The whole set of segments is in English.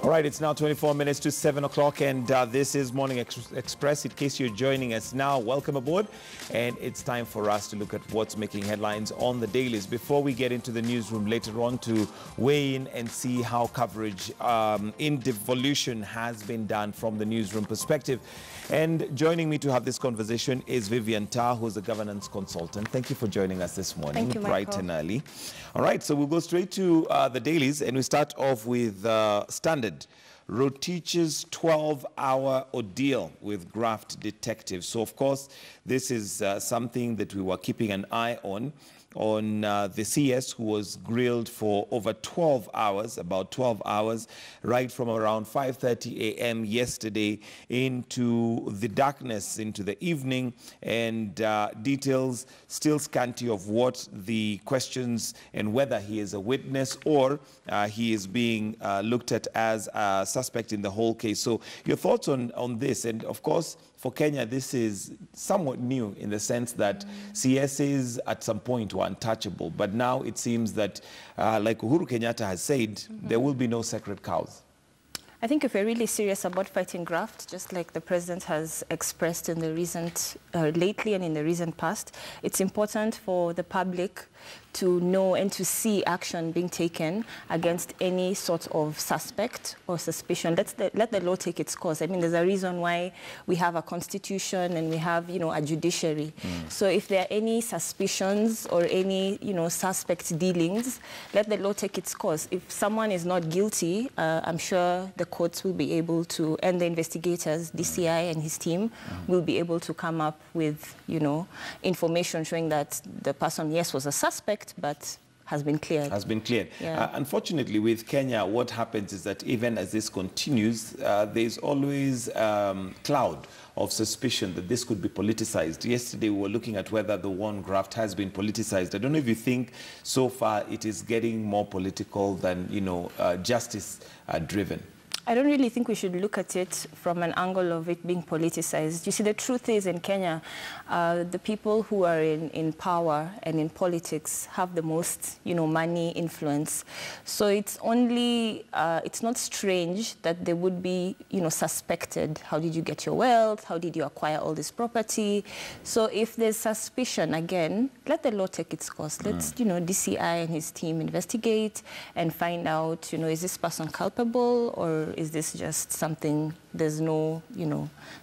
All right, it's now 24 minutes to 7 o'clock, and this is Morning Express. In case you're joining us now, welcome aboard. And it's time for us to look at what's making headlines on the dailies. Before we get into the newsroom later on to weigh in and see how coverage in devolution has been done from the newsroom perspective. And joining me to have this conversation is Vivian Tarr, who's a governance consultant. Thank you for joining us this morning. Thank you, bright and early. All right, so we'll go straight to the dailies, and we start off with Standard. Rotich's 12-hour ordeal with graft detectives. So, of course, this is something that we were keeping an eye on the CS, who was grilled for over 12 hours, about 12 hours, right from around 5:30 a.m. yesterday into the darkness, into the evening, and details still scanty of what the questions and whether he is a witness or he is being looked at as a suspect in the whole case. So your thoughts on this? And of course, for Kenya, this is somewhat new in the sense that CSs at some point were untouchable. But now it seems that, like Uhuru Kenyatta has said, there will be no sacred cows. I think if we're really serious about fighting graft, just like the president has expressed in the recent, lately and in the recent past, it's important for the public to know and to see action being taken against any sort of suspect or suspicion. Let the law take its course. I mean, there's a reason why we have a constitution and we have, a judiciary. So if there are any suspicions or any, suspect dealings, let the law take its course. If someone is not guilty, I'm sure the courts will be able to, and the investigators, DCI and his team, will be able to come up with, information showing that the person, yes, was a suspect, but has been cleared. Has been cleared. Yeah. Unfortunately, with Kenya, what happens is that even as this continues, there's always cloud of suspicion that this could be politicized. Yesterday, we were looking at whether the one graft has been politicized. I don't know if you think so far it is getting more political than, justice driven. I don't really think we should look at it from an angle of it being politicized. You see, the truth is in Kenya, the people who are in power and in politics have the most, money, influence. So it's only, it's not strange that they would be, suspected. How did you get your wealth? How did you acquire all this property? So if there's suspicion, again, let the law take its course. Let's, DCI and his team investigate and find out, is this person culpable or is this just something, there's no,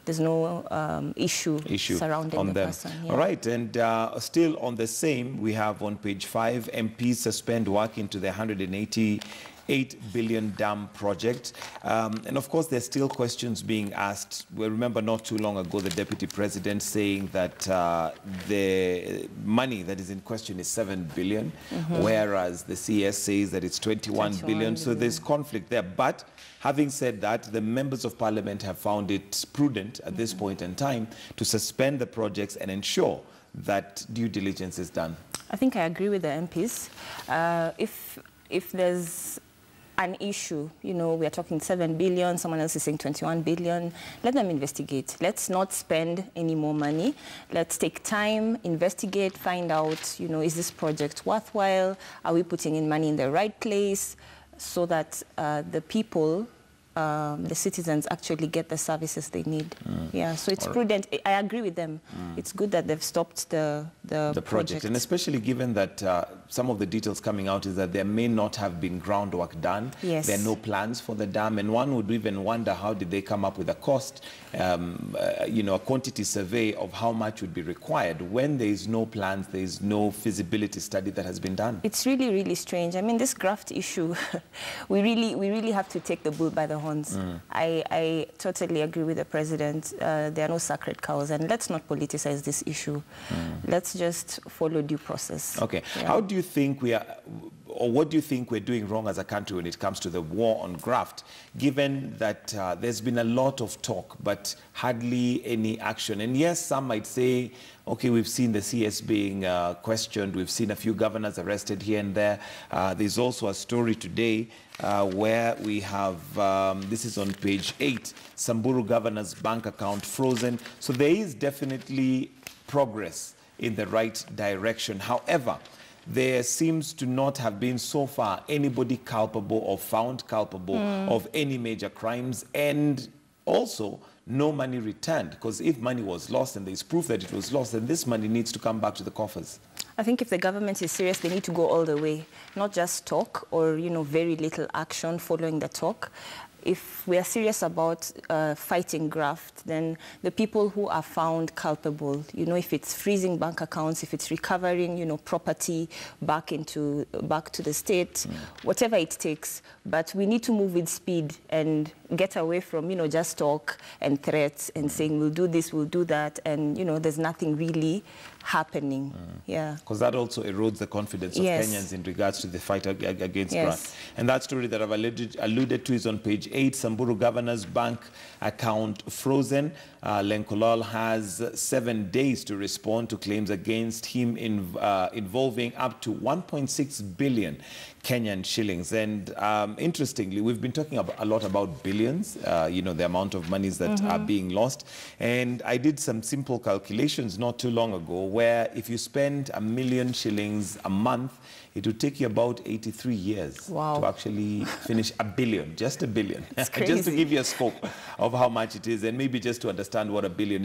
there's no issue surrounding the person. Yeah. All right, and still on the same, we have on page 5, MPs suspend work into the 188 billion dam project. And of course, there's still questions being asked. We remember not too long ago, the deputy president saying that the money that is in question is 7 billion, whereas the CS says that it's 21 billion. So there's conflict there. But having said that, the members of parliament have found it prudent at this point in time to suspend the projects and ensure that due diligence is done. I think I agree with the MPs. If there's an issue, we are talking 7 billion, someone else is saying 21 billion, let them investigate. Let's not spend any more money. Let's take time, investigate, find out, is this project worthwhile? Are we putting in money in the right place so that the people, the citizens actually get the services they need. Yeah, so it's prudent. I agree with them. It's good that they've stopped the project. And especially given that some of the details coming out is that there may not have been groundwork done. Yes. There are no plans for the dam. And one would even wonder, how did they come up with a cost, a quantity survey of how much would be required when there is no plans, there is no feasibility study that has been done. It's really, really strange. I mean, this graft issue, we really have to take the bull by the horns. I totally agree with the president. There are no sacred cows, and let's not politicize this issue. Let's just follow due process. Okay. Yeah. How do you think we are, or what do you think we're doing wrong as a country when it comes to the war on graft, given that there's been a lot of talk, but hardly any action? And yes, some might say, okay, we've seen the CS being questioned. We've seen a few governors arrested here and there. There's also a story today where we have, this is on page 8, Samburu governor's bank account frozen. So there is definitely progress in the right direction. However, there seems to not have been so far anybody culpable or found culpable of any major crimes, and also no money returned. Because if money was lost and there's proof that it was lost, then this money needs to come back to the coffers. I think if the government is serious, they need to go all the way, not just talk or, very little action following the talk. If we are serious about fighting graft, then the people who are found culpable, if it's freezing bank accounts, if it's recovering, property back to the state, whatever it takes. But we need to move with speed and get away from, just talk and threats and saying we'll do this, we'll do that, and, there's nothing really happening. Yeah. Because that also erodes the confidence of Kenyans in regards to the fight against graft. And that story that I've alluded to is on page 8. Samburu Governor's bank account frozen. Lenkolol has 7 days to respond to claims against him involving up to 1.6 billion Kenyan shillings. And interestingly, we've been talking a lot about billions, the amount of monies that are being lost. And I did some simple calculations not too long ago, where if you spend 1 million shillings a month, it would take you about 83 years to actually finish 1 billion, just 1 billion. Just to give you a scope of how much it is, and maybe just to understand what 1 billion is.